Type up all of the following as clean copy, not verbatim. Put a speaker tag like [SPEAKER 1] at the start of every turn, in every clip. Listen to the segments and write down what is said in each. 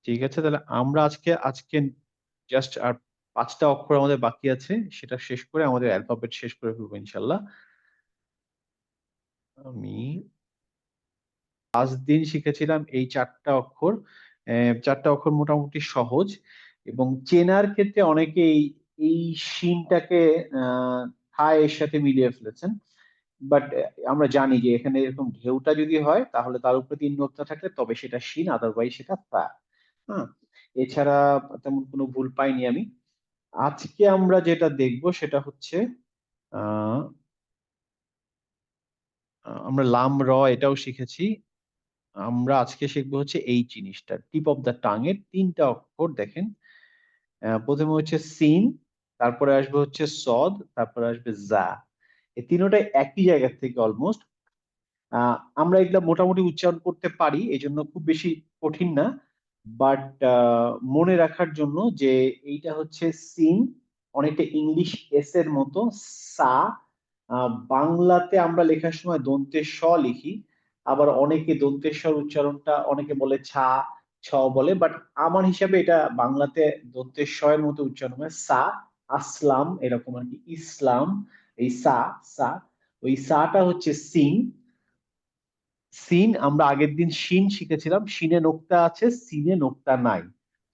[SPEAKER 1] ঠিক আছে, তাহলে আমরা আজকে আজকে জাস্ট আর 5টা অক্ষর আমাদের বাকি আছে, সেটা শেষ করে আমাদের অ্যালফাবেট শেষ করে ফেলবো ইনশাল্লাহ। আমি আজ দিন শিখেছিলাম এই 4টা অক্ষর। 4টা অক্ষর মোটামুটি সহজ, এবং চেনার ক্ষেত্রে অনেকে এই শিনটাকে থা এর সাথে মিলিয়ে ফেলেছেন। বাট আমরা জানি যে এখানে এরকম ঢেউটা যদি হয় তাহলে তার উপরে 3 নোক্তা থাকলে তবে সেটা শিন, আদারওয়াইজ সেটা তা। হ্যাঁ, এছাড়া তেমন কোনো ভুল পাইনি আমি। আজকে আমরা যেটা দেখব সেটা হচ্ছে আহ আমরা লাম র এটাও শিখেছি। আমরা আজকে শিখবো হচ্ছে এই জিনিসটা, টিপ অফ দ্য টাং এর 3টা অক্ষর দেখেন। প্রথমে হচ্ছে সিন, তারপরে আসবে হচ্ছে সদ, তারপরে আসবে জা। এই তিনোটাই একই জায়গা থেকে অলমোস্ট। আমরা এগুলা মোটামুটি উচ্চারণ করতে পারি, এই জন্য খুব বেশি কঠিন না। বাট মনে রাখার জন্য যে এইটা হচ্ছে সিন, অনেকটা ইংলিশ এস এর মতো। সা, বাংলাতে আমরা লেখার সময় দন্তের স লিখি, আবার অনেকে দন্তের স্বর উচ্চারণটা অনেকে বলে ছা, ছ বলে, বাট আমার হিসাবে এটা বাংলাতে দন্তের স এর মতো উচ্চারণ হয় সা। আসলাম এরকম আর কি, ইসলাম। এই সা, সা, ওই সাটা হচ্ছে সিন। সিন আমরা আগের দিন শিন শিখেছিলাম, শিনে নোক্তা আছে, সিনে নোক্তা নাই।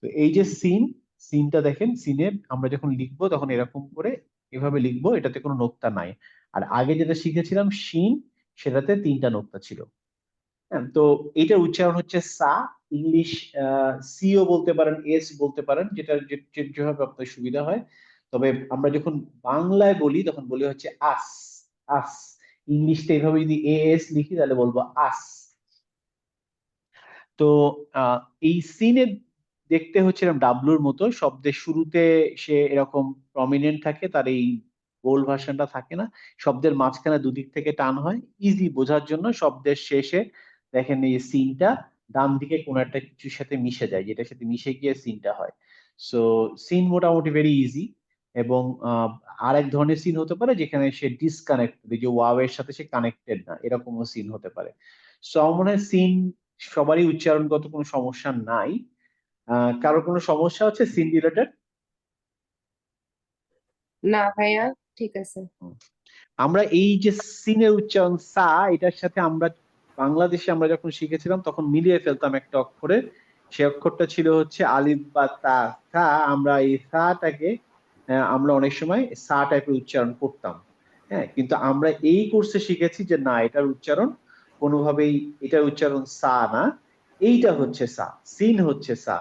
[SPEAKER 1] তো এই যে সিন, সিনটা দেখেন, সিনে আমরা যখন লিখবো তখন এরকম করে এভাবে লিখবো, এটাতে কোনো নোক্তা নাই। আর আগে যেটা শিখেছিলাম শিন, সেটাতে 3টা নোক্তা ছিল। হ্যাঁ, তো এটার উচ্চারণ হচ্ছে সা। ইংলিশ সিও বলতে পারেন, এস বলতে পারেন, যেটা যেভাবে আপনার সুবিধা হয়। তবে আমরা যখন বাংলায় বলি তখন বলি হচ্ছে আস, আস। ইংলিশটা এভাবে যদি এ এস লিখি তাহলে বলবো আস। তো আহ, এই সিনে দেখতে হচ্ছে এরকম ডাব্লুর মতো, শব্দের শুরুতে সে এরকম প্রমিনেন্ট থাকে, তার এই গোল ভার্সনটা থাকে না। শব্দের মাঝখানে দুদিক থেকে টান হয়, ইজি বোঝার জন্য। শব্দের শেষে দেখেন এই সিনটা ডান দিকে কোনো একটা কিছুর সাথে মিশে যায়, যেটার সাথে মিশে গিয়ে সিনটা হয়। সো সিন মোটামুটি ভেরি ইজি। এবং আরেক ধরনের সিন হতে পারে যেখানে সে ডিসকানেক্টেড, যে ওয়াও এর সাথে সে কানেক্টেড না, এরকমও সিন হতে পারে। সো আমার মনে হয় সিন সবারই উচ্চারণগত কোনো সমস্যা নাই। কারো কোনো সমস্যা হচ্ছে সিন রিলেটেড?
[SPEAKER 2] না ভাইয়া, ঠিক আছে।
[SPEAKER 1] আমরা এই যে সিনের উচ্চারণ সা, এটার সাথে আমরা বাংলাদেশে আমরা যখন শিখেছিলাম তখন মিলিয়ে ফেলতাম একটা অক্ষরের। সে অক্ষরটা ছিল হচ্ছে আলিফ বা তা। সা, আমরা এই সাটাকে আমরা অনেক সময় সা টাইপের উচ্চারণ করতাম। হ্যাঁ, কিন্তু আমরা এই কোর্সে শিখেছি যে না, এটার উচ্চারণ কোনোভাবেই, এটার উচ্চারণ সা না, এইটা হচ্ছে সা, সিন হচ্ছে সা।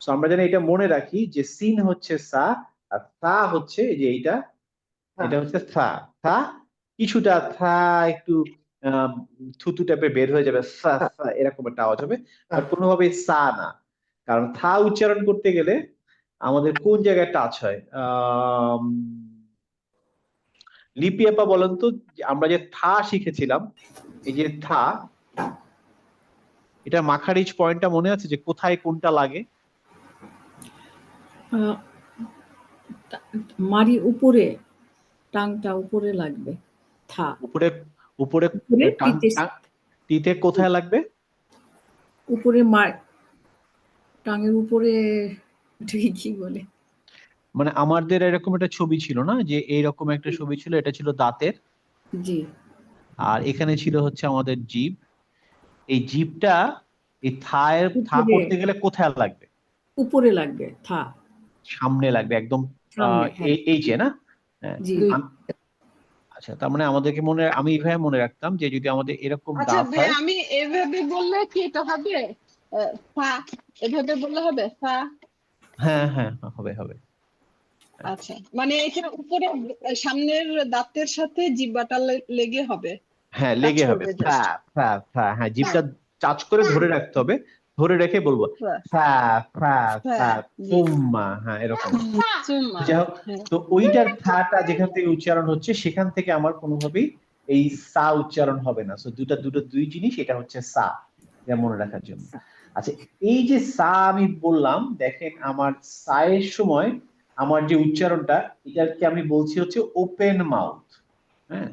[SPEAKER 1] তো আমরা যেন এটা মনে রাখি যে সিন হচ্ছে সা, আর সা হচ্ছে এই যে এইটা, এটা হচ্ছে থা। থা কিছুটা, থা একটু আহ থুতু টাইপের বের হয়ে যাবে, সা সা এরকম একটা আওয়াজ হবে, বাট কোনোভাবে সা না। কারণ থা উচ্চারণ করতে গেলে আমাদের কোন জায়গায় টাচ হয়? লিপি আপা বলেন তো, যে আমরা যে থা শিখেছিলাম, এই যে থা, এটা মাখারিজ পয়েন্টটা মনে আছে যে কোথায় কোনটা লাগে?
[SPEAKER 3] আহ, মারি উপরে, টাংটা উপরে লাগবে। থা
[SPEAKER 1] উপরে, উপরে
[SPEAKER 3] উপরে
[SPEAKER 1] টান
[SPEAKER 3] টিতে,
[SPEAKER 1] টিতে কোথায় লাগবে?
[SPEAKER 3] উপরে টাঙের উপরে, এটাকে কি বলে?
[SPEAKER 1] মানে আমাদের এরকম একটা ছবি ছিল না, যে এইরকম একটা ছবি ছিল, এটা ছিল দাঁতের,
[SPEAKER 3] জি,
[SPEAKER 1] আর এখানে ছিল হচ্ছে আমাদের জিভ। এই জিভটা এই থায়ের থা
[SPEAKER 3] উপরে,
[SPEAKER 1] করতে গেলে কোথায় লাগবে?
[SPEAKER 3] উপরে লাগবে থা,
[SPEAKER 1] সামনে লাগবে একদম।
[SPEAKER 3] সামনে, হ্যাঁ।
[SPEAKER 1] এই যে না? হ্যাঁ।
[SPEAKER 3] জি,
[SPEAKER 1] আচ্ছা, তার মানে আমাদেরকে মনে, আমি এইভাবে মনে রাখতাম যে যদি আমাদের এরকম
[SPEAKER 4] আচ্ছা
[SPEAKER 1] দাঁত
[SPEAKER 4] ভাই,
[SPEAKER 1] হয়।
[SPEAKER 4] আমি এভাবে বললে কি এটা হবে? ফা, এভাবে বললে হবে ফা?
[SPEAKER 1] হ্যাঁ হ্যাঁ, হবে হবে।
[SPEAKER 4] আচ্ছা, মানে এখানে উপরে সামনের দাঁতের সাথে জিহ্বাটা লেগে হবে,
[SPEAKER 1] হ্যাঁ,
[SPEAKER 4] টাচ
[SPEAKER 1] লেগে হবে,
[SPEAKER 4] করবে
[SPEAKER 1] ফ্যা
[SPEAKER 4] জাস্ট।
[SPEAKER 1] ফ্যা ফ্যা, হ্যাঁ,
[SPEAKER 4] হ্যাঁ,
[SPEAKER 1] জিভটা টাচ করে ধরে রাখতে হবে। ধরে রেখে বলবো
[SPEAKER 4] ফা,
[SPEAKER 1] ফ্যা ফ্যা
[SPEAKER 4] ফা,
[SPEAKER 1] ফ্যা,
[SPEAKER 4] জি,
[SPEAKER 1] ফুম্মা, হ্যাঁ এরকম।
[SPEAKER 4] সুম্মা,
[SPEAKER 1] যাই হোক,
[SPEAKER 4] হ্যাঁ।
[SPEAKER 1] তো ওইটার থাটা যেখান থেকে উচ্চারণ হচ্ছে সেখান থেকে আমার কোনোভাবেই এই সা উচ্চারণ হবে না। তো দুই জিনিস, এটা হচ্ছে সা, এটা মনে রাখার জন্য। আচ্ছা, এই যে সা আমি বললাম, দেখেন আমার সা এর সময় আমার যে উচ্চারণটা, এটাকে আমি বলছি হচ্ছে ওপেন মাউথ। হ্যাঁ,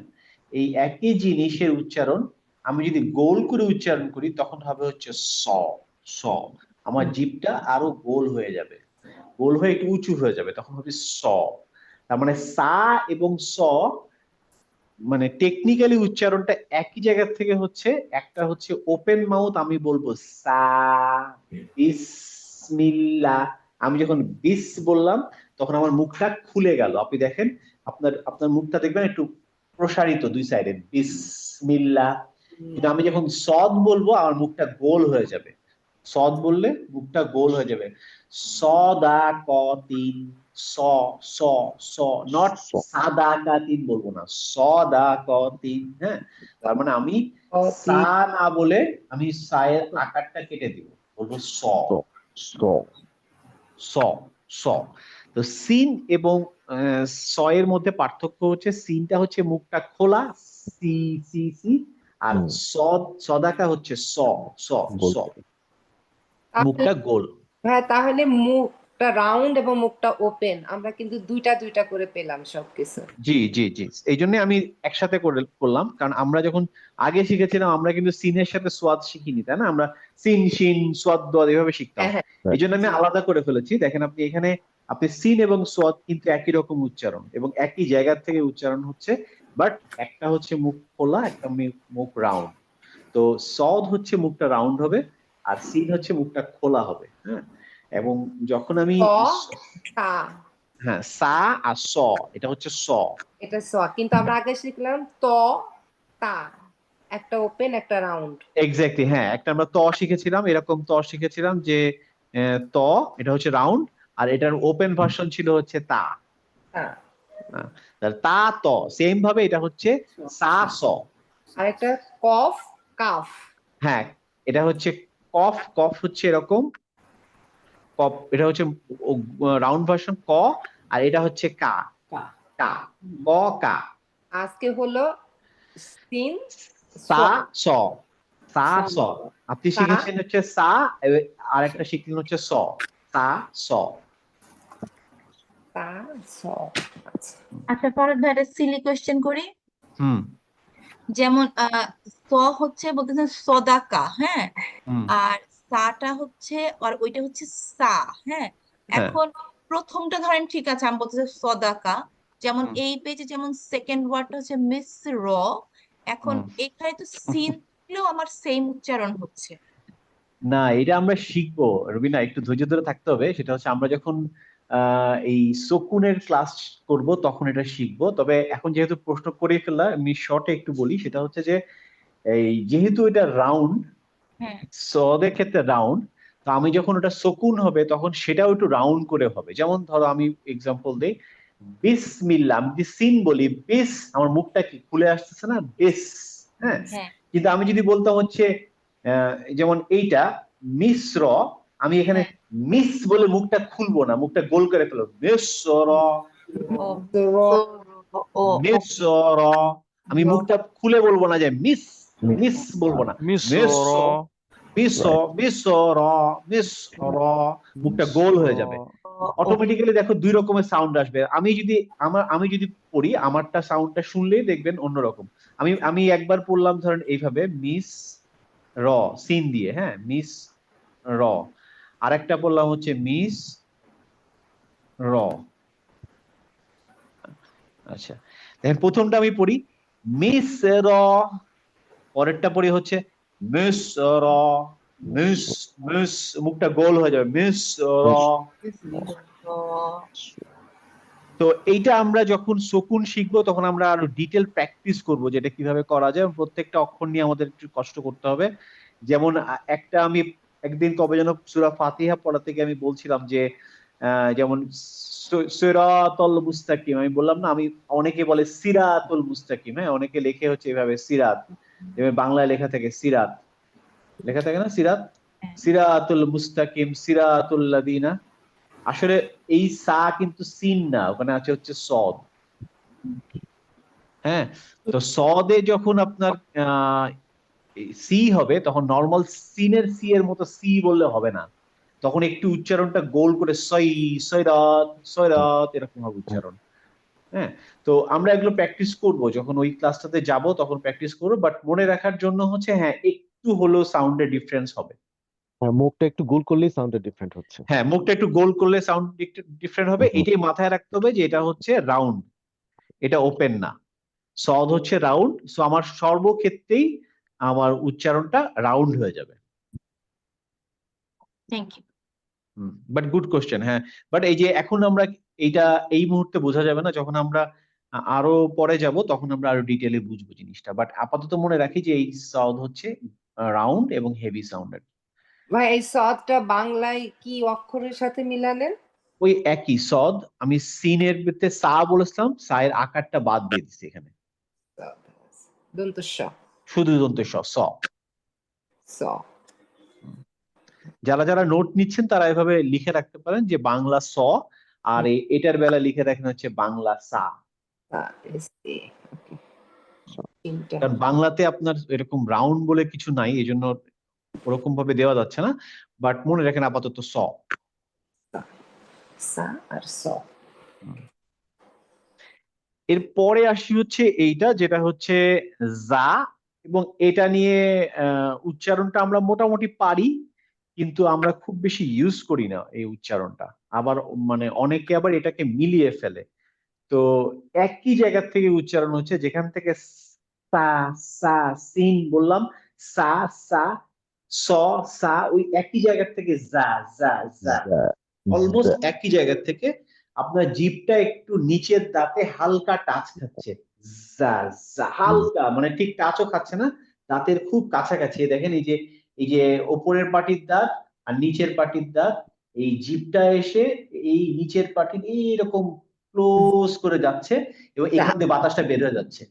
[SPEAKER 1] এই একই জিনিসের উচ্চারণ আমি যদি গোল করে উচ্চারণ করি তখন হবে হচ্ছে স, স। আমার জিভটা আরো গোল হয়ে যাবে, গোল হয়ে একটু উঁচু হয়ে যাবে, তখন হবে স। তার মানে সা এবং স মানে টেকনিক্যালি উচ্চারণটা একই জায়গা থেকে হচ্ছে। একটা হচ্ছে ওপেন মাউথ, আমি বলবো সা, বিসমিল্লাহ। আমি যখন বিস বললাম তখন আমার মুখটা খুলে গেল। আপনি দেখেন আপনার আপনার মুখটা দেখবেন একটু প্রসারিত দুই সাইডে, বিসমিল্লাহ। কিন্তু আমি যখন সদ বলবো আমার মুখটা গোল হয়ে যাবে। সদ বললে মুখটা গোল হয়ে যাবে। সদা কতিন, স স স, নট সাদা কাতিন বলবো না, সদা কতিন। হ্যাঁ, তার মানে আমি সা না বলে আমি সায়ের আকারটা কেটে দিব, বলবো স স স। তো সিন এবং স এর মধ্যে পার্থক্য হচ্ছে, সিনটা হচ্ছে মুখটা খোলা, সি সি সি, আর সদাকা হচ্ছে স স স, মুখটা গোল।
[SPEAKER 2] হ্যাঁ, তাহলে মুখটা রাউন্ড এবং মুখটা ওপেন, আমরা কিন্তু দুইটা দুইটা করে পেলাম সবকিছু।
[SPEAKER 1] জি জি জি, এই জন্য আমি একসাথে করলাম, কারণ আমরা যখন আগে শিখেছিলাম আমরা কিন্তু সিনের সাথে সোয়াদ শিখিনি, তাই না? আমরা সিন শিন সোয়াদ দোয়াদ এভাবে শিখতাম।
[SPEAKER 2] হ্যাঁ হ্যাঁ,
[SPEAKER 1] এই জন্য আমি আলাদা করে ফেলেছি। দেখেন আপনি এখানে, আপনি সিন এবং সোয়াদ কিন্তু একই রকম উচ্চারণ এবং একই জায়গা থেকে উচ্চারণ হচ্ছে, বাট একটা হচ্ছে মুখ খোলা, একটা মুখ রাউন্ড। তো সদ হচ্ছে মুখটা রাউন্ড হবে, আর সিন হচ্ছে মুখটা খোলা হবে। হ্যাঁ, এবং যখন আমি
[SPEAKER 2] তা,
[SPEAKER 1] হ্যাঁ সা আর স, এটা হচ্ছে স।
[SPEAKER 2] এটা স, কিন্তু আমরা আগে শিখলাম ত তা, একটা ওপেন একটা রাউন্ড।
[SPEAKER 1] এক্স্যাক্টলি, হ্যাঁ, একটা আমরা ত শিখেছিলাম, এরকম ত শিখেছিলাম যে ত, এটা হচ্ছে রাউন্ড, আর এটার ওপেন ভার্সন ছিল হচ্ছে তা।
[SPEAKER 2] হ্যাঁ,
[SPEAKER 1] তাহলে তা ত সেম ভাবে এটা হচ্ছে সা স।
[SPEAKER 2] আর একটা কফ কাফ।
[SPEAKER 1] হ্যাঁ, এটা হচ্ছে কফ, কফ হচ্ছে এরকম, কফ এটা হচ্ছে রাউন্ড ভার্সন ক, আর এটা হচ্ছে কা, কা ক কা।
[SPEAKER 2] আজকে হলো সিন
[SPEAKER 1] সা স, সা স। আপনি
[SPEAKER 2] সা,
[SPEAKER 1] শিখেছেন হচ্ছে সা, আর একটা শিখলেন হচ্ছে স, সা স।
[SPEAKER 2] তা স।
[SPEAKER 5] আচ্ছা, পরের ধারে সিলি কোয়েশ্চেন করি।
[SPEAKER 1] হুম
[SPEAKER 5] যেমন স হচ্ছে বলতেছেন সদাকা, হ্যাঁ,
[SPEAKER 1] হুম
[SPEAKER 5] আর সাটা হচ্ছে, আর ওইটা হচ্ছে সা। হ্যাঁ,
[SPEAKER 1] হ্যাঁ
[SPEAKER 5] এখন প্রথমটা ধরেন ঠিক আছে, আমি বলতেছি সদাকা। যেমন
[SPEAKER 1] হুম
[SPEAKER 5] এই পেজে যেমন সেকেন্ড ওয়ার্ডটা হচ্ছে মিস র, এখন
[SPEAKER 1] হুম।
[SPEAKER 5] এখানে তো সিন দিলেও আমার সেম উচ্চারণ হচ্ছে।
[SPEAKER 1] না, এটা আমরা শিখবো রবিনা, একটু ধৈর্য ধরে থাকতে হবে। সেটা হচ্ছে আমরা যখন এই শকুনের ক্লাস করব তখন এটা শিখবো। তবে এখন যেহেতু প্রশ্ন করে ফেললাম, আমি শর্টে একটু বলি। সেটা হচ্ছে যে এই যেহেতু এটা রাউন্ড,
[SPEAKER 5] হ্যাঁ,
[SPEAKER 1] সদের ক্ষেত্রে রাউন্ড, তো আমি যখন ওটা শকুন হবে তখন সেটাও একটু রাউন্ড করে হবে। যেমন ধরো আমি এক্সাম্পল দিই, বিসমিল্লাহ, আমি যদি সিন বলি বিস, আমার মুখটা কি খুলে আসতেছে না, বিস। হ্যাঁ,
[SPEAKER 5] হ্যাঁ,
[SPEAKER 1] কিন্তু আমি যদি বলতাম হচ্ছে যেমন এইটা মিশ্র, আমি এখানে
[SPEAKER 5] হ্যাঁ।
[SPEAKER 1] মিস বলে মুখটা খুলবো না, মুখটা গোল করে ফেলবো, মিশ্র
[SPEAKER 5] ও, ও,
[SPEAKER 1] মিশ্র। আমি মুখটা খুলে বলবো না যে মিস, মিস বলবো না, মিশ্র মিশ্র মিশ্র মিশ্র, মুখটা গোল হয়ে যাবে। অটোমেটিক্যালি দেখো দুই রকমের সাউন্ড আসবে। আমি যদি পড়ি, আমারটা সাউন্ডটা শুনলেই দেখবেন অন্যরকম। আমি একবার পড়লাম ধরেন এইভাবে, মিস র, সিন দিয়ে, হ্যাঁ, মিস র। আরেকটা পড়লাম হচ্ছে মিস র। আচ্ছা, দেখেন প্রথমটা আমি পড়ি মিস র, পরেরটা পড়ি হচ্ছে মিস র, মিস মিস, মুখটা গোল হয়ে যাবে, মিস র। তো এইটা আমরা যখন শকুন শিখবো তখন আমরা আরো ডিটেল প্র্যাকটিস করবো যেটা কিভাবে করা যায়। প্রত্যেকটা অক্ষর নিয়ে আমাদের একটু কষ্ট করতে হবে। যেমন একটা আমি একদিন কবে যেন সূরা ফাতিহা পড়াতে গিয়ে আমি বলছিলাম যে যেমন সিরাতুল মুস্তাকিম, আমি বললাম না, আমি অনেকে বলে সিরাতুল মুস্তাকিম, হ্যাঁ, অনেকে লেখে হচ্ছে এভাবে সিরাত, যেভাবে বাংলায় লেখা থাকে সিরাত, লেখা থাকে না সিরাত, সিরাতুল মুস্তাকিম সিরাতুল লাযিনা। আসলে এই সা কিন্তু সিন না, ওখানে আছে হচ্ছে সদ। হ্যাঁ, তো সদে যখন আপনার সি হবে তখন নর্মাল সিনের সি এর মতো সি বললে হবে না, তখন একটু উচ্চারণটা গোল করে সই, সৈরাত সৈরাত এরকম হবে উচ্চারণ। হ্যাঁ, তো আমরা এগুলো প্র্যাকটিস করব, যখন ওই ক্লাসটাতে যাব তখন প্র্যাকটিস করবো। বাট মনে রাখার জন্য হচ্ছে হ্যাঁ একটু হলেও সাউন্ডের ডিফারেন্স হবে।
[SPEAKER 6] হ্যাঁ, মুখটা একটু গোল করলেই সাউন্ডটা ডিফারেন্ট হচ্ছে।
[SPEAKER 1] হ্যাঁ, মুখটা একটু গোল করলে সাউন্ড ডিফারেন্ট হবে।
[SPEAKER 6] হুম।
[SPEAKER 1] এটাই মাথায় রাখতে হবে যে এটা হচ্ছে রাউন্ড, এটা ওপেন না। সদ হচ্ছে রাউন্ড, সো আমার সর্বক্ষেত্রেই আমার উচ্চারণটা রাউন্ড হয়ে যাবে।
[SPEAKER 5] Thank you.
[SPEAKER 1] But good question. হ্যাঁ, বাট এই যে এখন আমরা এইটা এই মুহূর্তে বোঝা যাবে না, যখন আমরা আরো পরে যাব তখন আমরা আরো ডিটেইলে বুঝবো জিনিসটা। বাট আপাতত মনে রাখি যে এই সাউন্ড হচ্ছে রাউন্ড এবং হেভি সাউন্ডের।
[SPEAKER 2] ভাই এই সদটা বাংলায় কি অক্ষরের সাথে মিলালেন?
[SPEAKER 1] ওই একই সদ, আমি সিনের ভিতরে সা বলেছিলাম, সা এর আকারটা বাদ দিয়ে দিচ্ছি এখানে,
[SPEAKER 2] দন্ত স।
[SPEAKER 1] শুধু দন্ত স, স।
[SPEAKER 2] স।
[SPEAKER 1] যারা যারা নোট নিচ্ছেন তারা এভাবে লিখে রাখতে পারেন যে বাংলা স, আর এটার বেলা লিখে রাখেন হচ্ছে বাংলা সা।
[SPEAKER 2] তিনটা।
[SPEAKER 1] কারণ বাংলাতে আপনার এরকম রাউন্ড বলে কিছু নাই, এই জন্য ওরকম ভাবে দেওয়া যাচ্ছে না। বাট মনে রাখেন আপাতত স।
[SPEAKER 2] সা আর স।
[SPEAKER 1] এরপরে আসি হচ্ছে এইটা, যেটা হচ্ছে যা, এবং এটা নিয়ে উচ্চারণটা আমরা মোটামুটি পারি, কিন্তু আমরা খুব বেশি ইউজ করি না এই উচ্চারণটা। আবার মানে অনেকে আবার এটাকে মিলিয়ে ফেলে। তো একই জায়গা থেকে উচ্চারণ হচ্ছে, যেখান থেকে সা সা সিন বললাম, সা সা স সা, ওই একই জায়গা থেকে যা যা যা, অলমোস্ট একই জায়গা থেকে আপনার জিভটা একটু নিচের দাঁতে হালকা টাচ খাচ্ছে, যা যা, হালকা, মানে ঠিক টাচও খাচ্ছে না, দাঁতের খুব কাছাকাছি। দেখেন এই যে ওপরের পাটির দাঁত আর নিচের পাটির দাঁত, এই জিভটা এসে এই নিচের পাটির এইরকম ক্লোজ করে যাচ্ছে, এবং এখান থেকে বাতাসটা বের হয়ে যাচ্ছে,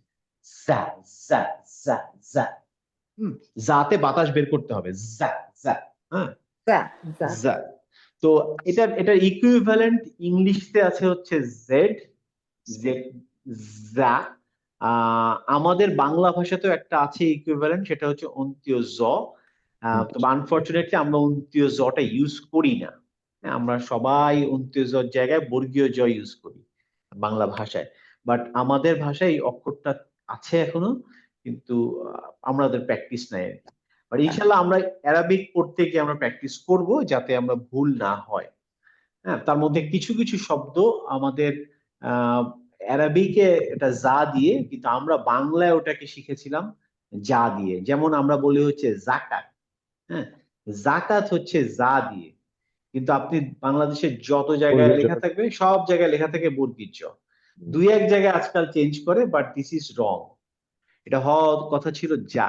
[SPEAKER 1] যা যা যা যা। যাতে বাতাস বের করতে হবে, যা যা। হ্যাঁ,
[SPEAKER 2] যা যা।
[SPEAKER 1] যা। তো এটার ইকুইভ্যালেন্ট ইংলিশে আছে হচ্ছে জেড, যা। আমাদের বাংলা ভাষাতেও একটা আছে ইকুইভ্যালেন্ট, সেটা হচ্ছে অন্তীয় জ। তবে আনফরচুনেটলি আমরা অন্তীয় জটা ইউজ করি না। হ্যাঁ, আমরা সবাই অন্তীয় জর জায়গায় বর্গীয় জ ইউজ করি বাংলা ভাষায়। বাট আমাদের ভাষায় এই অক্ষরটা আছে এখনো, কিন্তু আমাদের প্র্যাকটিস নাই। বাট ইনশাল্লাহ আমরা অ্যারাবিক পড়তে গিয়ে আমরা প্র্যাকটিস করব, যাতে আমরা ভুল না হয়। হ্যাঁ, তার মধ্যে কিছু কিছু শব্দ আমাদের অ্যারাবিকে এটা যা দিয়ে, কিন্তু আমরা বাংলায় ওটাকে শিখেছিলাম যা দিয়ে। যেমন আমরা বলি হচ্ছে জাকাত, হ্যাঁ, জাকাত হচ্ছে যা দিয়ে, কিন্তু আপনি বাংলাদেশের যত জায়গায় লেখা থাকবে সব জায়গায় লেখা থাকে বর্গীর জ। দুই এক জায়গায় আজকাল চেঞ্জ করে, বাট দিস ইজ রং। এটা হওয়ার কথা ছিল যা,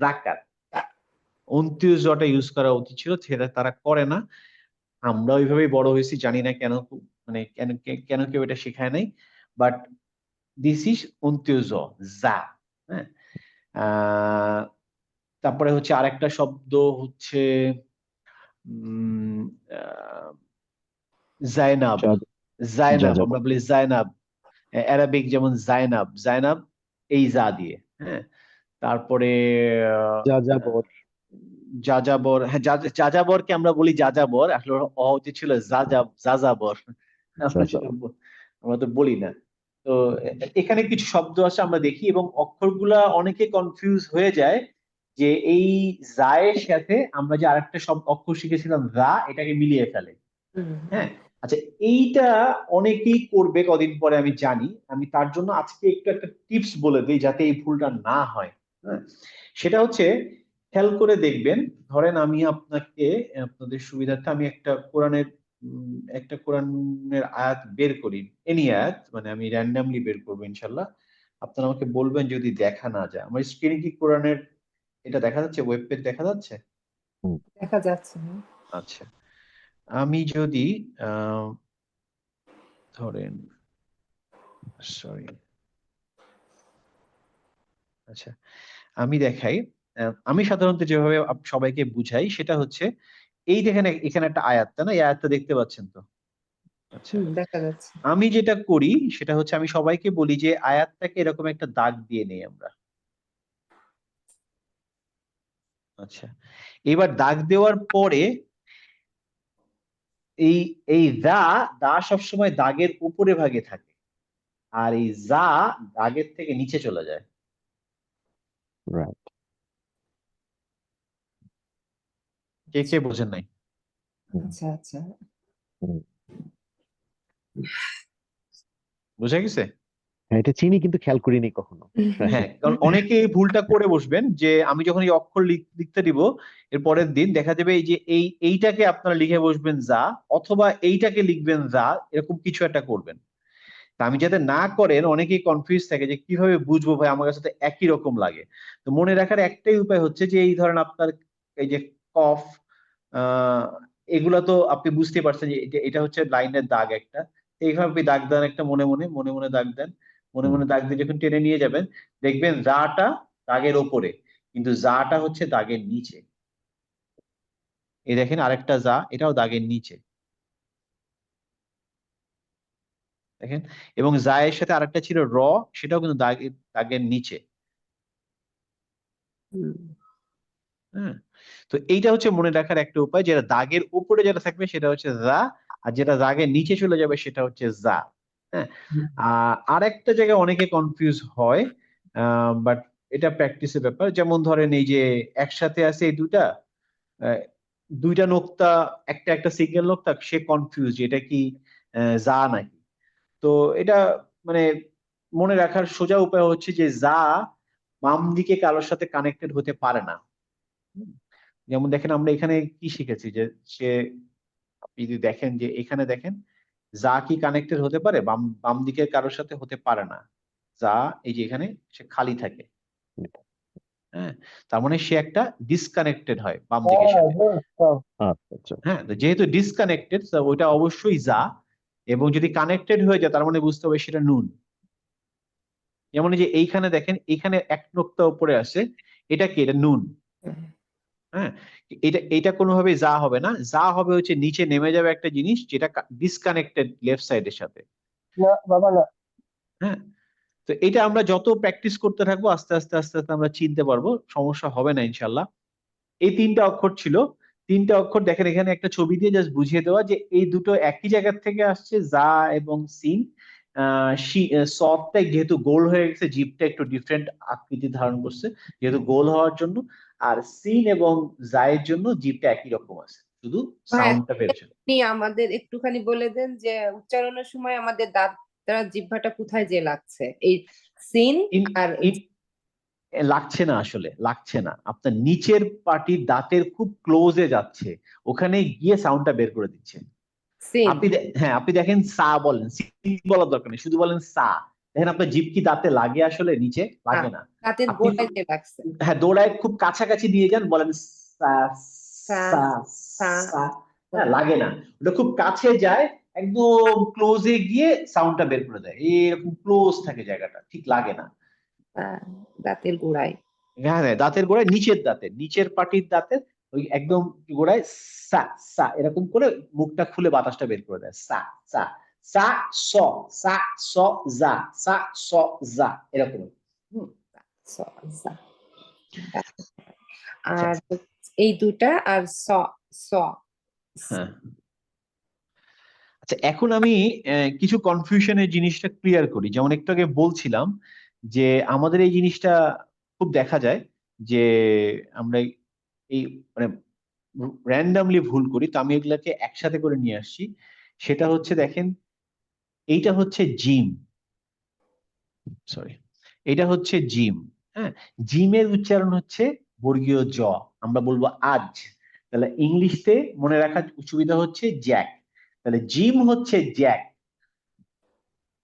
[SPEAKER 1] জাকাত। অন্তীয় জটা ইউজ করা উচিত ছিল, সেটা তারা করে না। আমরা ওইভাবেই বড় হয়েছি, জানি না কেন, মানে কেন কেউ এটা শেখায় নাই। বাট দিস ইজ অন্তীয় জ, যা। হ্যাঁ, তারপরে হচ্ছে আরেকটা শব্দ হচ্ছে জায়নাব। জায়নাব আমরা বলি জায়নাব, অ্যারাবিক যেমন জায়নাব, জায়নাব এই যা দিয়ে। হ্যাঁ, তারপরে
[SPEAKER 6] যাযাবর,
[SPEAKER 1] যাযাবর, হ্যাঁ যাযাবরকে আমরা বলি যাযাবর, আসলে অ উচিত ছিল যাযাবর, আমরা তো বলি না। তো এখানে কিছু শব্দ আছে আমরা দেখি, এবং অক্ষরগুলা অনেকে কনফিউজ হয়ে যায় যে এই জায়ের সাথে আমরা যে আরেকটা অক্ষর শিখেছিলাম রা, এটাকে মিলিয়ে ফেলে। হ্যাঁ, আচ্ছা, এইটা অনেকেই করবে কদিন পরে আমি জানি। আমি তার জন্য আজকে একটু একটা টিপস বলে দিই যাতে এই ভুলটা না হয়। হ্যাঁ, সেটা হচ্ছে, খেয়াল করে দেখবেন, ধরেন আমি আপনাকে, আপনাদের সুবিধার্থে আমি একটা কোরআনের আয়াত বের করি, এনি আয়াত, মানে আমি র্যান্ডামলি বের করবো ইনশাল্লাহ। আপনারা আমাকে বলবেন যদি দেখা না যায়। আমার স্ক্রিনে কি কোরআনের এটা দেখা যাচ্ছে, ওয়েব পেজ দেখা যাচ্ছে?
[SPEAKER 2] দেখা যাচ্ছে না।
[SPEAKER 1] আচ্ছা, আমি যদি ধরেন, সরি, আচ্ছা, আমি দেখাই। আমি সাধারণত যেভাবে সবাইকে বুঝাই সেটা হচ্ছে, এই দেখেন এখানে একটা আয়াত, তাই না? এই আয়াতটা দেখতে পাচ্ছেন তো? আচ্ছা,
[SPEAKER 2] দেখা যাচ্ছে।
[SPEAKER 1] আমি যেটা করি সেটা হচ্ছে, আমি সবাইকে বলি যে আয়াতটাকে এরকম একটা দাগ দিয়ে নেই আমরা। আচ্ছা, এবার দাগ দেওয়ার পরে এই এই দা দা সবসময় দাগের উপরে ভাগে থাকে, আর এই যা দাগের থেকে নিচে চলে যায়। কে কে বোঝেন নাই?
[SPEAKER 2] আচ্ছা আচ্ছা
[SPEAKER 6] হুম।
[SPEAKER 1] বুঝা গেছে?
[SPEAKER 6] হ্যাঁ, এটা চিনি কিন্তু খেয়াল করিনি কখনো।
[SPEAKER 1] হ্যাঁ, কারণ অনেকে এই ভুলটা করে বসবেন যে আমি যখন এই অক্ষর লিখতে দিব এর পরের দিন দেখা যাবে এই যে এইটাকে আপনারা লিখে বসবেন যা, অথবা এইটাকে লিখবেন যা, এরকম কিছু একটা করবেন। তা আমি যাতে না করেন, অনেকেই কনফিউজ থাকে যে কিভাবে বুঝবো ভাই, আমার কাছে তো একই রকম লাগে। তো মনে রাখার একটাই উপায় হচ্ছে যে এই ধরেন আপনার এই যে কফ, আহ এগুলা তো আপনি বুঝতে পারছেন যে এটা হচ্ছে লাইনের দাগ একটা। তো এইভাবে আপনি দাগ দেন একটা, মনে মনে মনে মনে দাগ দেন, মনে মনে দাগ দিয়ে যখন টেনে নিয়ে যাবেন দেখবেন রাটা দাগের ওপরে, কিন্তু জাটা হচ্ছে দাগের নিচে। এই দেখেন আরেকটা যা, এটাও দাগের নিচে দেখেন। এবং জায়ের সাথে আরেকটা ছিল র, সেটাও কিন্তু দাগের নিচে। হ্যাঁ, তো এইটা হচ্ছে মনে রাখার একটা উপায়, যেটা দাগের উপরে যেটা থাকবে সেটা হচ্ছে যা, আর যেটা দাগের নিচে চলে যাবে সেটা হচ্ছে যা। হ্যাঁ, আর একটা জায়গায় অনেকে কনফিউজ হয়, বাট এটা প্র্যাকটিসের ব্যাপার। যেমন ধরেন এই যে একসাথে আছে এই আহ, দুইটা নোক্তা, একটা একটা সিঙ্গেল নোক্তা, সে কনফিউজ এটা কি যা নাকি। তো এটা মানে মনে রাখার সোজা উপায় হচ্ছে যে যা বাম দিকে কারোর সাথে কানেক্টেড হতে পারে না। হুম। যেমন দেখেন আমরা এখানে কি শিখেছি যে সে, আপনি যদি দেখেন যে এখানে দেখেন যা কি কানেক্টেড হতে পারে, বাম বাম দিকের কারোর সাথে হতে পারে না। যা এই যে এখানে সে খালি থাকে। হ্যাঁ, তার মানে সে একটা ডিসকানেক্টেড হয় বাম দিকের সাথে।
[SPEAKER 6] আচ্ছা আচ্ছা।
[SPEAKER 1] হ্যাঁ, তো যেহেতু ডিসকানেক্টেড ওইটা অবশ্যই যা, এবং যদি কানেক্টেড হয়ে যায় তার মানে বুঝতে হবে সেটা নুন। যেমন এই যে এইখানে দেখেন, এইখানে এক নোক্তা উপরে আছে, এটা কি? এটা নুন। হ্যাঁ, এটা কোনোভাবে যা হবে না। যা হবে হচ্ছে নিচে নেমে যাবে একটা জিনিস যেটা ডিসকানেক্টেড লেফট সাইডের সাথে। হ্যাঁ, তো এটা আমরা যত প্র্যাকটিস করতে থাকবো আস্তে আস্তে আস্তে আস্তে আমরা চিনতে পারবো, সমস্যা হবে না ইনশাল্লাহ। এই তিনটা অক্ষর ছিল, তিনটা অক্ষর দেখেন এখানে একটা ছবি দিয়ে জাস্ট বুঝিয়ে দেওয়া যে এই দুটো একই জায়গা থেকে আসছে, যা এবং সিন। সফটটা যেহেতু গোল হয়ে গেছে, জিভটা একটু ডিফারেন্ট আকৃতি ধারণ করছে যেহেতু গোল হওয়ার জন্য, আর সিন এবং জায়ের জন্য জিভটা একই রকম আছে, শুধু
[SPEAKER 2] ভাই,
[SPEAKER 1] সাউন্ডটা বেরোচ্ছে।
[SPEAKER 2] আপনি আমাদের একটুখানি বলে দেন যে উচ্চারণের সময় আমাদের দাঁত দ্বারা জিহ্বাটা কোথায় যে লাগছে, এই সিন
[SPEAKER 1] ইন-
[SPEAKER 2] আর
[SPEAKER 1] ইন- লাগছে না, আসলে লাগছে না, আপনার নিচের পাটির দাঁতের খুব ক্লোজে যাচ্ছে, ওখানে গিয়ে সাউন্ডটা বের করে দিচ্ছে।
[SPEAKER 2] সিন।
[SPEAKER 1] হ্যাঁ, আপনি দেখেন সা বলেন, সি বলার দরকার নেই, শুধু বলেন সা। দেখেন আপনার জিভ কি দাঁতে লাগে? আসলে নিচে লাগে না।
[SPEAKER 2] দাঁতের
[SPEAKER 1] আপনি
[SPEAKER 2] গোড়ায় যে লাগছে।
[SPEAKER 1] হ্যাঁ দৌড়ায় খুব কাছাকাছি নিয়ে যান, বলেন সা
[SPEAKER 2] সা
[SPEAKER 1] সা
[SPEAKER 2] সা
[SPEAKER 1] সা। হ্যাঁ, লাগে না, ওটা খুব কাছে যায়, একদম ক্লোজে গিয়ে সাউন্ডটা বের করে দেয়, এরকম ক্লোজ থাকে জায়গাটা, ঠিক লাগে না।
[SPEAKER 2] দাঁতের গোড়ায়।
[SPEAKER 1] হ্যাঁ হ্যাঁ, দাঁতের গোড়ায়, নিচের দাঁতের, নিচের পাটির দাঁতের ওই একদম গোড়ায় সা সা এরকম করে মুখটা খুলে বাতাসটা বের করে দেয়, সা সা সা স, সা স জা, সা স জা, এরকম। হুম।
[SPEAKER 2] স, সা।
[SPEAKER 1] আচ্ছা,
[SPEAKER 2] আর এই দুটা আর স, স।
[SPEAKER 1] হ্যাঁ, আচ্ছা এখন আমি কিছু কনফিউশনের জিনিসটা ক্লিয়ার করি। যেমন একটু আগে বলছিলাম যে আমাদের এই জিনিসটা খুব দেখা যায় যে আমরা এই মানে র্যান্ডামলি ভুল করি, তো আমি এগুলাকে একসাথে করে নিয়ে আসছি। সেটা হচ্ছে দেখেন, এইটা হচ্ছে জিম, সরি, এটা হচ্ছে জিম। হ্যাঁ, জিমের উচ্চারণ হচ্ছে বর্গীয় জ, আমরা বলবো আজ। তাহলে ইংলিশে মনে রাখার সুবিধা হচ্ছে জ্যাক, তাহলে জিম হচ্ছে জ্যাক।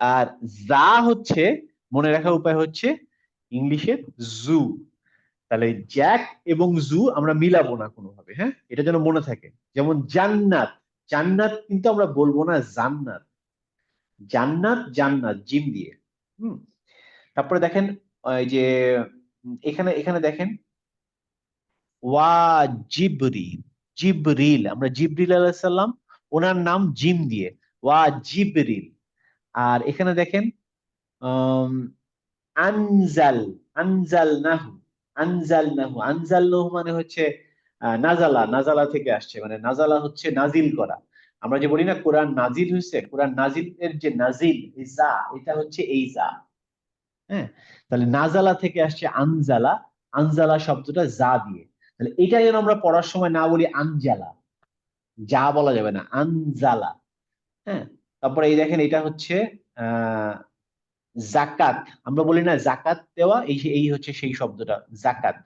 [SPEAKER 1] আর যা হচ্ছে মনে রাখার উপায় হচ্ছে ইংলিশের জু। তাহলে জ্যাক এবং জু আমরা মিলাবো না কোনোভাবে, হ্যাঁ, এটা যেন মনে থাকে। যেমন জান্নাত, জান্নাত কিন্তু আমরা বলবো না জান্নাত, জান্নাত জান্নাত জিম দিয়ে। হুম। তারপরে দেখেন এই যে এখানে এখানে দেখেন ওয়া জিবরিল, জিবরিল, আমরা জিবরিল আলাইহিস সালাম ওনার নাম জিম দিয়ে, ওয়া জিবরিল। আর এখানে দেখেন আম, আনজাল, আনজালনাহু, আনজালনাহু, আনজালনাহু মানে হচ্ছে নাজালা, নাজালা থেকে আসছে, মানে নাজালা হচ্ছে নাজিল করা। আমরা যে বলি না কোরআন নাজিল হয়েছে, কোরআন নাজিল এর যে নাজিল এই যা, এটা হচ্ছে এই যা। হ্যাঁ, তাহলে নাজালা থেকে আসছে আনজালা, আনজালা শব্দটা যা দিয়ে। তাহলে এটা যেন আমরা পড়ার সময় না বলি আনজালা, যা বলা যাবে না, আনজালা। হ্যাঁ, তারপরে এই দেখেন এটা হচ্ছে জাকাত, আমরা বলি না জাকাত দেওয়া, এই হচ্ছে সেই শব্দটা জাকাত।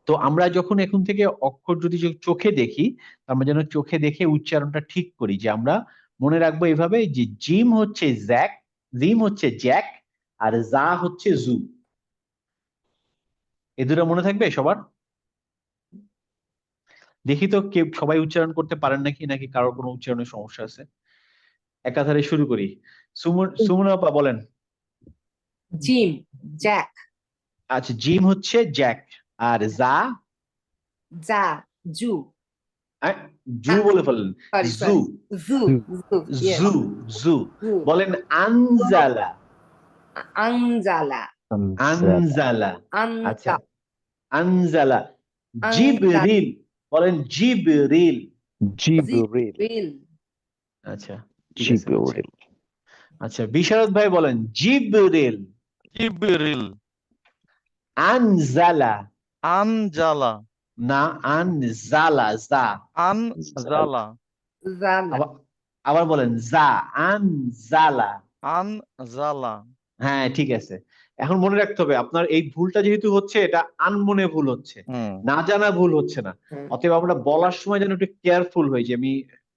[SPEAKER 1] তো আমরা যখন এখন থেকে অক্ষর যদি চোখে দেখি, আমরা যেন চোখে দেখে উচ্চারণটা ঠিক করি, যে আমরা মনে রাখবো এইভাবে যে জিম হচ্ছে জ্যাক, জিম হচ্ছে জ্যাক, আর জা হচ্ছে জু। এ দুটো মনে থাকবে সবার? দেখি তো কেউ সবাই উচ্চারণ করতে পারেন নাকি, নাকি কারোর কোনো উচ্চারণের সমস্যা আছে? একাধারে শুরু করি। সুমনা আপা বলেন।
[SPEAKER 2] জিম, জ্যাক,
[SPEAKER 1] আচ্ছা, জিম হচ্ছে জ্যাক, আর জা
[SPEAKER 2] জা, জু,
[SPEAKER 1] জু বলে ফেললেন।
[SPEAKER 2] সরি
[SPEAKER 1] জু,
[SPEAKER 2] জু, জু, yes,
[SPEAKER 1] জু, জু
[SPEAKER 2] জু,
[SPEAKER 1] বলেন। আনজালা,
[SPEAKER 2] আনজালা,
[SPEAKER 1] আনজালা। আচ্ছা,
[SPEAKER 2] আনজা,
[SPEAKER 1] আনজালা। জিবরিল বলেন, জিবরিল।
[SPEAKER 6] জিবরিল,
[SPEAKER 2] জিবরিল,
[SPEAKER 1] আচ্ছা, ঠিক আছে।
[SPEAKER 6] জিবরিল,
[SPEAKER 1] আচ্ছা, বিশারদ ভাই বলেন জিবরিল।
[SPEAKER 7] জিবরিল,
[SPEAKER 1] আনজালা,
[SPEAKER 7] আনজালা,
[SPEAKER 1] না আনজালা, জা।
[SPEAKER 7] আনজালা,
[SPEAKER 2] জালা,
[SPEAKER 1] আবার বলেন জা, আনজালা।
[SPEAKER 7] আনজালা।
[SPEAKER 1] হ্যাঁ, ঠিক আছে। এখন মনে রাখতে হবে, আপনার এই ভুলটা যেহেতু হচ্ছে, এটা আনমনে ভুল হচ্ছে, না জানা ভুল হচ্ছে না। অতএব আমরা বলার সময় যেন একটু কেয়ারফুল হই যে আমি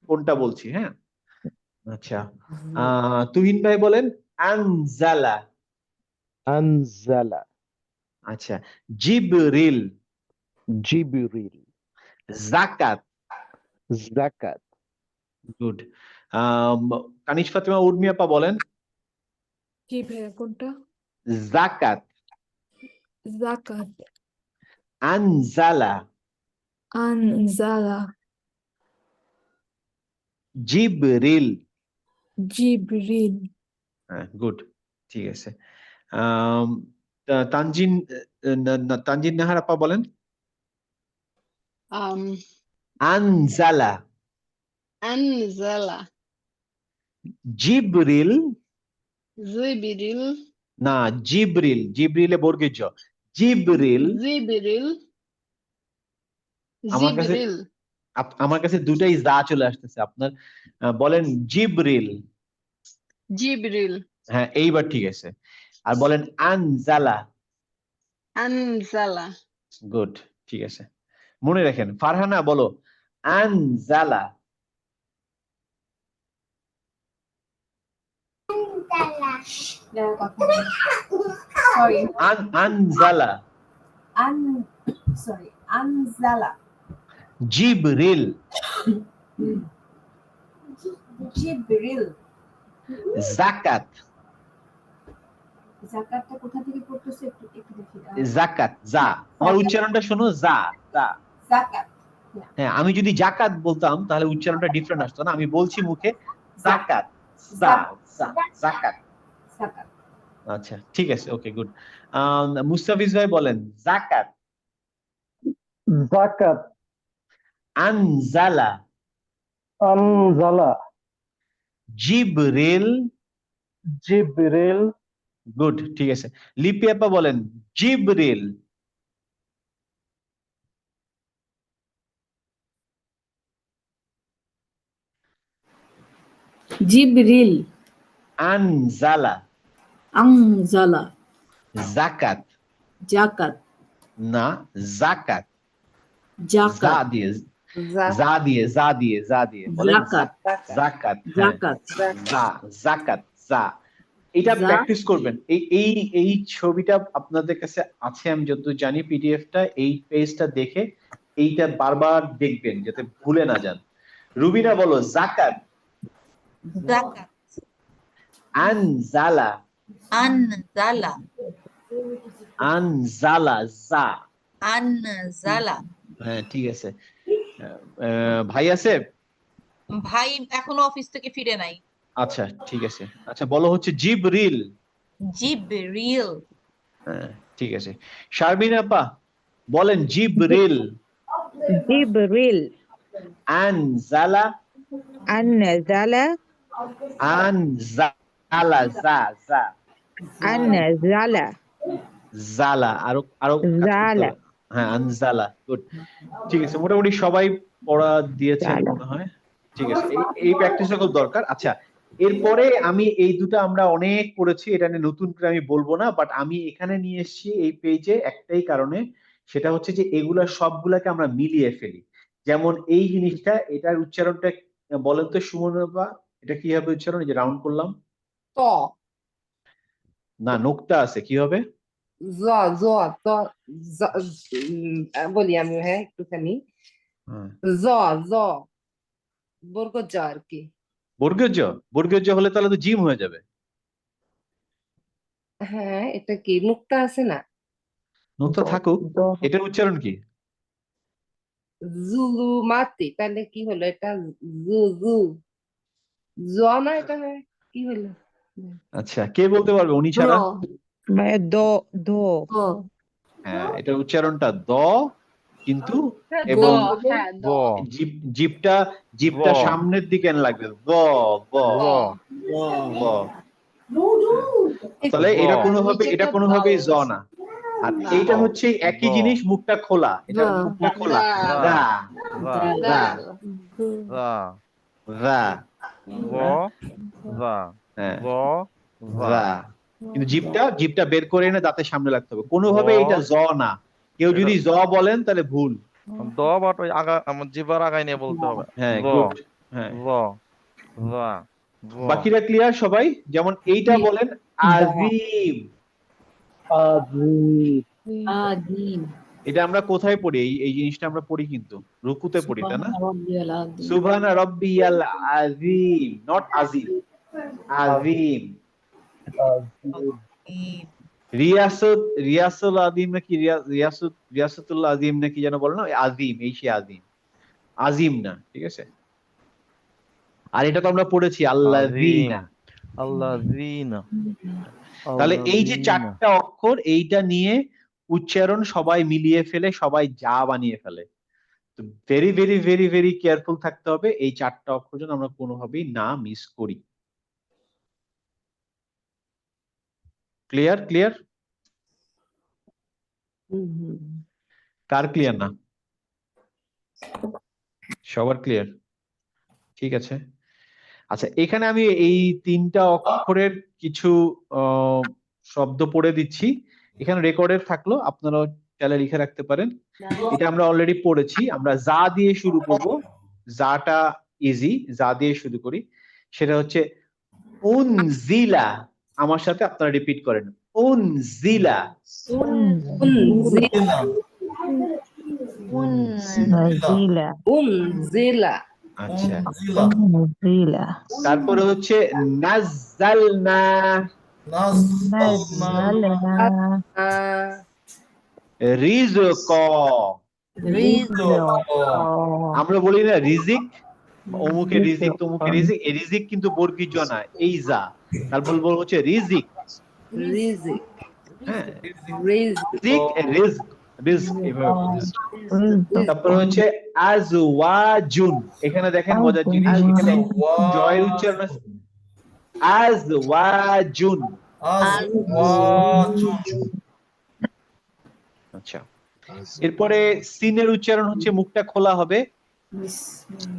[SPEAKER 1] কোনটা বলছি। হ্যাঁ, আচ্ছা, তুহিন ভাই বলেন আনজালা।
[SPEAKER 6] আনজালা,
[SPEAKER 1] আচ্ছা, জিবরিল,
[SPEAKER 6] জিবরিল,
[SPEAKER 1] জাকাত।
[SPEAKER 6] জাকাত,
[SPEAKER 1] গুড। কানিজ ফাতেমা উর্মি আপা বলেন
[SPEAKER 3] কি ভাইয়া কোনটা?
[SPEAKER 1] জাকাত।
[SPEAKER 3] জাকাত,
[SPEAKER 1] আনজালা,
[SPEAKER 3] আনজালা,
[SPEAKER 1] জিবরিল।
[SPEAKER 3] জিবরিল,
[SPEAKER 1] হ্যাঁ, গুড, ঠিক আছে। তানজিন, তানজিন নাহার আপা বলেন
[SPEAKER 4] আম
[SPEAKER 1] আনজালা,
[SPEAKER 4] আনজালা,
[SPEAKER 1] জিবরিল,
[SPEAKER 4] জিবরিল,
[SPEAKER 1] না জিবরিল, জিবরিলে বর্গের জ, জিবরিল।
[SPEAKER 4] জিবরিল,
[SPEAKER 1] আমার কাছে
[SPEAKER 4] জিবরিল,
[SPEAKER 1] আমার কাছে দুটাই যা চলে আসতেছে আপনার। বলেন জিবরিল।
[SPEAKER 4] জিবরিল,
[SPEAKER 1] হ্যাঁ, এইবার ঠিক আছে। আর বলেন আনজালা।
[SPEAKER 4] আনজালা,
[SPEAKER 1] গুড, ঠিক আছে। মনে রাখেন। ফারহানা বলো আনজালা।
[SPEAKER 8] Sorry,
[SPEAKER 1] আনজালা,
[SPEAKER 8] Anzala,
[SPEAKER 1] জিবরিল,
[SPEAKER 8] Jibril,
[SPEAKER 1] জাকাত,
[SPEAKER 8] জাকাতটা কোথা থেকে পড়তেছে একটু দেখি।
[SPEAKER 1] জাকাত, যা। আমার উচ্চারণটা শোনো, যা, যা।
[SPEAKER 8] জাকাত,
[SPEAKER 1] হ্যাঁ, আমি যদি জাকাত বলতাম তাহলে উচ্চারণটা ডিফারেন্ট আসতো না। আমি বলছি মুখে জাকাত, যা, যা, জাকাত।
[SPEAKER 8] জাকাত,
[SPEAKER 1] আচ্ছা, ঠিক আছে, ওকে, গুড। মুস্তাফিজ ভাই বলেন জাকাত।
[SPEAKER 9] জাকাত,
[SPEAKER 1] আনজালা,
[SPEAKER 9] আনজালা,
[SPEAKER 1] জিবরিল।
[SPEAKER 9] জিবরিল,
[SPEAKER 1] গুড, ঠিক আছে। লিপি আপা বলেন জিবরিল।
[SPEAKER 3] জিবরিল,
[SPEAKER 1] আনজালা,
[SPEAKER 3] আনজালা,
[SPEAKER 1] জাকাত,
[SPEAKER 3] জাকাত,
[SPEAKER 1] না জাকাত, যা
[SPEAKER 3] জাকাত,
[SPEAKER 1] দিয়ে,
[SPEAKER 2] জা,
[SPEAKER 1] যা দিয়ে, যা দিয়ে, যা দিয়ে বলেন
[SPEAKER 3] জাকাত,
[SPEAKER 1] জাকাত। হ্যাঁ,
[SPEAKER 3] জাকাত,
[SPEAKER 1] যা, জাকাত, যা। এটা
[SPEAKER 3] যা।
[SPEAKER 1] প্র্যাকটিস করবেন। এই ছবিটা আপনাদের কাছে আছে, আমি যতদূর জানি পিডিএফটা, এই পেজটা দেখে এইটা বারবার দেখবেন যাতে ভুলে না যান। রুবিনা বলো জাকাত।
[SPEAKER 5] জাকাত,
[SPEAKER 1] আনজালা,
[SPEAKER 5] আনজালা,
[SPEAKER 1] আনজালা, যা।
[SPEAKER 5] আনজালা।
[SPEAKER 1] হ্যাঁ, ঠিক আছে। ভাই আছে?
[SPEAKER 5] ভাই এখনো অফিস থেকে ফিরে নাই।
[SPEAKER 1] আচ্ছা, ঠিক আছে। আচ্ছা, বলো হচ্ছে জিবরিল।
[SPEAKER 5] জিবরিল,
[SPEAKER 1] হ্যাঁ, ঠিক আছে। শারমিন আপা বলেন জিবরিল।
[SPEAKER 10] জিবরিল,
[SPEAKER 1] আনজালা,
[SPEAKER 10] আনজালা,
[SPEAKER 1] আনজালা, যা, যা,
[SPEAKER 10] আনজালা,
[SPEAKER 1] জালা। আরো আরো কাজ করতে
[SPEAKER 10] জালা।
[SPEAKER 1] হবে। হ্যাঁ আনজালা, গুড, ঠিক আছে, মোটামুটি সবাই পড়া দিয়েছেন
[SPEAKER 10] জালা।
[SPEAKER 1] মনে হয়। ঠিক আছে, এই প্র্যাকটিসটা খুব দরকার। আচ্ছা, এরপরে আমি এই দুটো আমরা অনেক পড়েছি, এটা নিয়ে নতুন করে আমি বলবো না, বাট আমি এখানে নিয়ে এসেছি এই পেজে একটাই কারণে, সেটা হচ্ছে যে এগুলা সবগুলাকে আমরা মিলিয়ে ফেলি। যেমন এই জিনিসটা, এটার উচ্চারণটা বলেন তো সুমন বাবা, এটা কি হবে উচ্চারণ? এই যে রাউন্ড করলাম,
[SPEAKER 2] ত
[SPEAKER 1] না নোক্তা আছে, কি হবে?
[SPEAKER 2] জ জ ত বলি আমি, হ্যাঁ একটুখানি,
[SPEAKER 1] হ্যাঁ,
[SPEAKER 2] জ জ বর্গ জ আর কি।
[SPEAKER 1] বর্গজ, বর্গজ হলে তাহলে তো জিম হয়ে যাবে।
[SPEAKER 2] হ্যাঁ, এটা কি নুক্তা আছে না?
[SPEAKER 1] নোক্তা থাকুক, এটার উচ্চারণ কি?
[SPEAKER 2] জুলুমাতি, তাহলে কি হলো এটা? জু জু জ না, এটা কি হলো?
[SPEAKER 1] আচ্ছা, কে বলতে পারবে উনি ছাড়া?
[SPEAKER 10] মানে দো দো
[SPEAKER 1] হ্যাঁ, এটার উচ্চারণটা দ, কিন্তু
[SPEAKER 2] হ্যাঁ,
[SPEAKER 1] এবং
[SPEAKER 4] হ্যাঁ
[SPEAKER 7] ব
[SPEAKER 1] জিপটা
[SPEAKER 7] ব
[SPEAKER 1] সামনের দিকে লাগবে, ব ব
[SPEAKER 7] ব
[SPEAKER 1] ব। তাহলে
[SPEAKER 7] ব
[SPEAKER 1] এটা কোনোভাবেই জ না। আর এইটা হচ্ছে একই
[SPEAKER 7] ব
[SPEAKER 1] জিনিস, মুখটা খোলা, এটা মুখটা খোলা,
[SPEAKER 7] রা
[SPEAKER 1] রা
[SPEAKER 7] রা
[SPEAKER 1] রা
[SPEAKER 7] রা
[SPEAKER 1] রা,
[SPEAKER 7] ব রা
[SPEAKER 1] হ্যাঁ
[SPEAKER 7] ব রা
[SPEAKER 1] রা, কিন্তু জিপটা বের করে এনে দাঁতের সামনে রাখতে হবে, কোনোভাবে
[SPEAKER 7] ব।
[SPEAKER 1] এটা জ না। কেউ যদি জ বলেন তাহলে ভুল।
[SPEAKER 7] দ বাট ওই আগা আমার জিবার আগায় নিয়ে বলতে হবে।
[SPEAKER 1] হ্যাঁ,
[SPEAKER 7] র
[SPEAKER 1] গুড, হ্যাঁ।
[SPEAKER 7] র রা র
[SPEAKER 1] বাকিরা ক্লিয়ার সবাই? যেমন এইটা বলেন আজিম,
[SPEAKER 9] আজিম,
[SPEAKER 3] আদিম।
[SPEAKER 1] এটা আমরা কোথায় পড়ি? এই জিনিসটা আমরা পড়ি কিন্তু রুকুতে পড়ি, তাই না?
[SPEAKER 3] সুবহান রাব্বিয়াল আযীম।
[SPEAKER 1] সুবহানা রাব্বিয়াল আজিম, নট আজিম, আজিম।
[SPEAKER 9] আজিম,
[SPEAKER 1] রিয়াসুল আদিম নাকি রিয়াসতুল আজিম নাকি যেন বলে না, ওই আজিম, এই সে আজিম, আজিম না, ঠিক আছে? আর এটা তো আমরা পড়েছি
[SPEAKER 7] আজিম
[SPEAKER 1] আল্লাযীনা।
[SPEAKER 7] আল্লাযীনা
[SPEAKER 1] তাহলে এই যে
[SPEAKER 7] আল্লাযীনা
[SPEAKER 1] চারটা অক্ষর, এইটা নিয়ে উচ্চারণ সবাই মিলিয়ে ফেলে, সবাই যা বানিয়ে ফেলে। তো very very very very careful থাকতে হবে, এই চারটা অক্ষর যেন আমরা কোনোভাবেই না মিস করি। ক্লিয়ার? ক্লিয়ার? কার ক্লিয়ার না? সবার ক্লিয়ার? ঠিক আছে। আচ্ছা, এখানে আমি এই তিনটা অক্ষরের কিছু শব্দ পড়ে দিচ্ছি, এখানে রেকর্ডের থাকলো, আপনারা চাইলে লিখে রাখতে পারেন। এটা আমরা অলরেডি পড়েছি, আমরা যা দিয়ে শুরু করব, যাটা ইজি, যা দিয়ে শুরু করি, সেটা হচ্ছে উনজিলা। আমার সাথে আপনারা রিপিট করেন, উনজিলা।
[SPEAKER 10] নাজিলা
[SPEAKER 2] উনজিলা।
[SPEAKER 1] আচ্ছা,
[SPEAKER 10] নাজিলা
[SPEAKER 1] তারপরে হচ্ছে নাজ্জালনা,
[SPEAKER 10] নাজালনা
[SPEAKER 1] রিজক।
[SPEAKER 10] রিজক
[SPEAKER 1] আমরা বলি না রিজিক, অমুকে রিজিক তমুকে রিজিক, এই রিজিক কিন্তু বর্গীয় না, এই যা, তারপর বলবো হচ্ছে রিজিক।
[SPEAKER 2] রিজিক
[SPEAKER 1] হ্যাঁ,
[SPEAKER 2] রিজিক
[SPEAKER 1] রিজিক রিজিক এভাবে বলতে। তারপর হচ্ছে আজওয়াজুন, এখানে দেখেন মজার জিনিস, এখানে জয়ের উচ্চারণ আছে আজওয়াজুন। আচ্ছা, এরপরে সিনের উচ্চারণ হচ্ছে মুখটা খোলা হবে,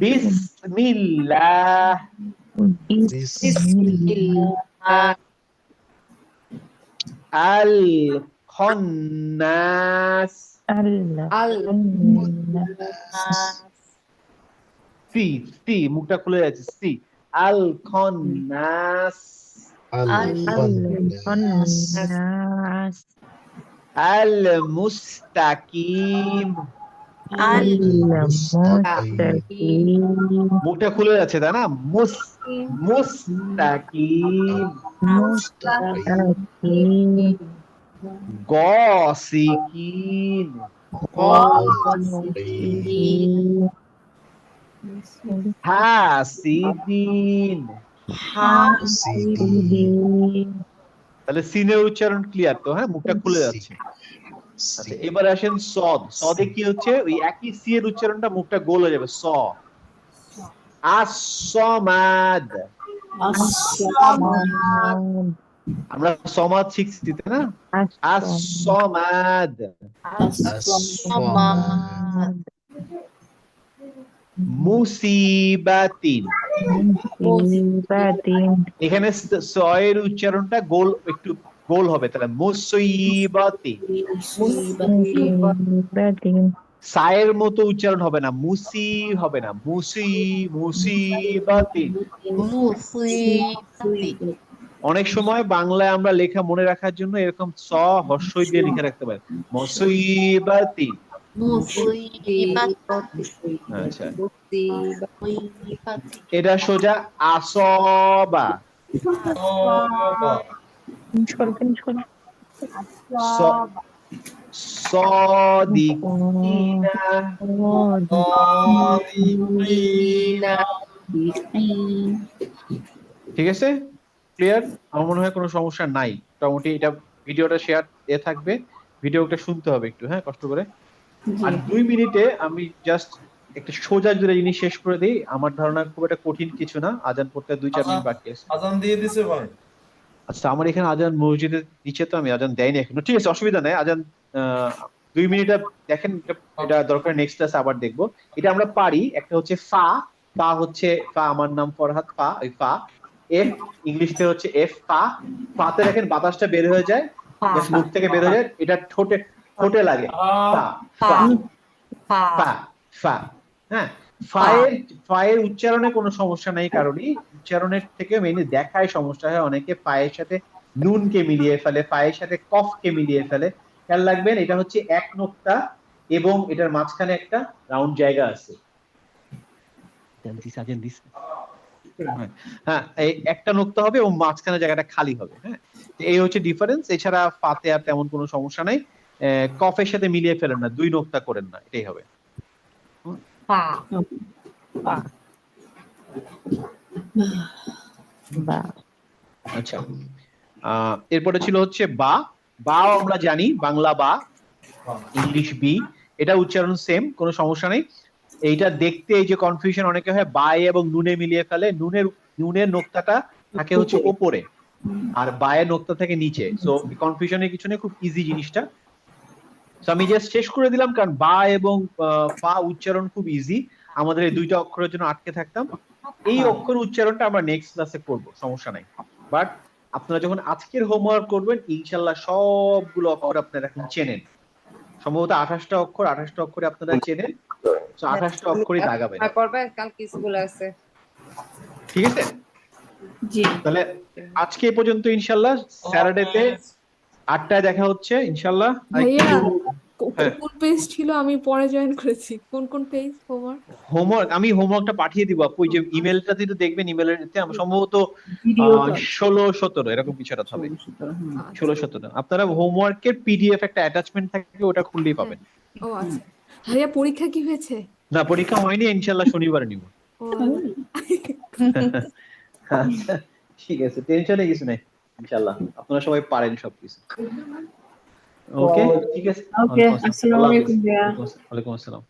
[SPEAKER 1] বিসমিল্লাহ। আল খন্নাস, সি মুখটা খুলে যাচ্ছে, সি আল খন্নাস। আল মুস্তাকিম, মুখটা খুলে যাচ্ছে তাই না, মুস্তাকিম। গসিকিন, হাসিদিন। তাহলে সিনের উচ্চারণ ক্লিয়ার তো? হ্যাঁ, মুখটা খুলে যাচ্ছে। আচ্ছা, এবার আসেন সদ। সদে কি হচ্ছে? ওই একই সি এর উচ্চারণটা, মুখটা গোল হয়ে যাবে, স। আসমাদ, আমরা সমাদ শিখছি তাই না? as-সমাদ,
[SPEAKER 10] الصمد
[SPEAKER 1] মুসিবাতিন।
[SPEAKER 10] مصيبة
[SPEAKER 1] এখানে সয়ের উচ্চারণটা গোল, একটু গোল হবে, তাহলে মুসিবাতিন।
[SPEAKER 10] مصيبة
[SPEAKER 1] সায়ের মতো উচ্চারণ হবে না, মুসি হবে না, মুসিবাতিন। অনেক সময় বাংলায় আমরা লেখা মনে রাখার জন্য এরকম স হর্ষই দিয়ে লিখে রাখতে পারি, মুসিবাতিন। আচ্ছা, এটা সোজা আসবা। সদিকিনা। ঠিক আছে, ক্লিয়ার? আমার মনে হয় কোনো সমস্যা নাই মোটামুটি। এটা ভিডিওটা শেয়ার থাকবে, ভিডিওটা শুনতে হবে একটু, হ্যাঁ, কষ্ট করে। আর 2 মিনিটে আমি জাস্ট একটা সোজা দুটো জিনিস শেষ করে দিই। আমার ধারণা খুব একটা কঠিন কিছু না, আজান পড়তে 2-4 মিনিট বাকি আছে।
[SPEAKER 11] আজান দিয়ে দিছে ভাই।
[SPEAKER 1] আচ্ছা, আমার এখানে আজান মসজিদে দিচ্ছে, তো আমি আজান দেয়নি এখনো। ঠিক আছে, অসুবিধা নাই। আজান 2 মিনিট দেখেন, এটা দরকার নেক্সট ক্লাসে আবার দেখবো। এটা আমরা পারি। একটা হচ্ছে ফা, ফা হচ্ছে ফা, আমার নাম ফরহাদ, ফা, ওই ফা। এফ ইংলিশে হচ্ছে এফ, ফা। ফাতে দেখেন বাতাসটা বের হয়ে যায়, জাস্ট মুখ থেকে বের হয়ে যায়, এটা ঠোঁটে লাগে, ফা ফা ফা ফা। হ্যাঁ, ফায়ের উচ্চারণে কোনো সমস্যা নাই কারণই, উচ্চারণের থেকে মেইনলি দেখায় সমস্যা হয়। অনেকে ফায়ের সাথে নুনকে মিলিয়ে ফেলে, ফায়ের সাথে কফকে মিলিয়ে ফেলে। খেয়াল রাখবেন, এটা হচ্ছে এক নোক্তা এবং এটার মাঝখানে একটা রাউন্ড জায়গা আছে। হ্যাঁ, এই একটা নোক্তা হবে এবং মাঝখানে জায়গাটা খালি হবে। হ্যাঁ, এই হচ্ছে ডিফারেন্স। এছাড়া ফাতে আর তেমন কোনো সমস্যা নাই। কফের সাথে মিলিয়ে ফেলেন না, 2 নোক্তা করেন না, এটাই হবে। আচ্ছা, এরপরে ছিল হচ্ছে বা। বাও আমরা জানি, বাংলা বা, ইংলিশ বি, এটা উচ্চারণ সেম, কোনো সমস্যা নেই। এইটা দেখতে এই যে কনফিউশন অনেকে হয়, বায়ে এবং নুনে মিলিয়ে ফেলে। নুনের নোক্তাটা থাকে হচ্ছে ওপরে আর বায়ের নোক্তা থাকে নিচে। সো কনফিউশনের কিছু নেই, খুব ইজি জিনিসটা। সো আমি জাস্ট শেষ করে দিলাম, কারণ বা এবং ফা উচ্চারণ খুব ইজি। আমাদের এই 2টা অক্ষরের জন্য আটকে থাকতাম। এই অক্ষর উচ্চারণটা আমরা নেক্সট ক্লাসে করব, সমস্যা নাই। বাট আপনারা যখন আজকের হোমওয়ার্ক করবেন, ইনশাআল্লাহ সবগুলো অক্ষর আপনারা এখন চেনেন। সম্ভবত 28টা অক্ষর, 28টা অক্ষরে আপনারা চেনেন। তো 28টা অক্ষরই দাগাবেন।
[SPEAKER 2] করবেন, কালকে স্কুল আছে।
[SPEAKER 1] ঠিক আছে,
[SPEAKER 3] জি,
[SPEAKER 1] তাহলে আজকে এই পর্যন্ত। ইনশাআল্লাহ স্যাটারডেতে 8টায় দেখা হচ্ছে ইনশাআল্লাহ।
[SPEAKER 12] ভাইয়া,
[SPEAKER 1] হ্যাঁ,
[SPEAKER 12] কোন পেজ ছিল? আমি পরে জয়েন করেছি। কোন পেজ হোমওয়ার্ক?
[SPEAKER 1] আমি হোমওয়ার্কটা পাঠিয়ে দিব আপু। ওই যে ইমেলটাতে তো দেখবেন, ইমেলেতে আমি সম্ভবত 16-17 এরকম কিছু একটা হবে। 16-17 আপনারা হোমওয়ার্কের পিডিএফ একটা অ্যাটাচমেন্ট থাকে, ওটা খুললেই পাবেন।
[SPEAKER 12] ও আচ্ছা। ভাইয়া, পরীক্ষা কি হয়েছে?
[SPEAKER 1] না, পরীক্ষা হয়নি, ইনশাআল্লাহ শনিবারে নিব।
[SPEAKER 12] ও
[SPEAKER 1] আচ্ছা, ঠিক আছে, টেনশনে কিছু নাই, ইনশাআল্লাহ আপনারা সবাই পারেন সবকিছু। ওকে, ঠিক আছে।
[SPEAKER 3] ওকে, আসসালামু আলাইকুম ভাইয়া।
[SPEAKER 1] ওয়ালাইকুম আসসালাম।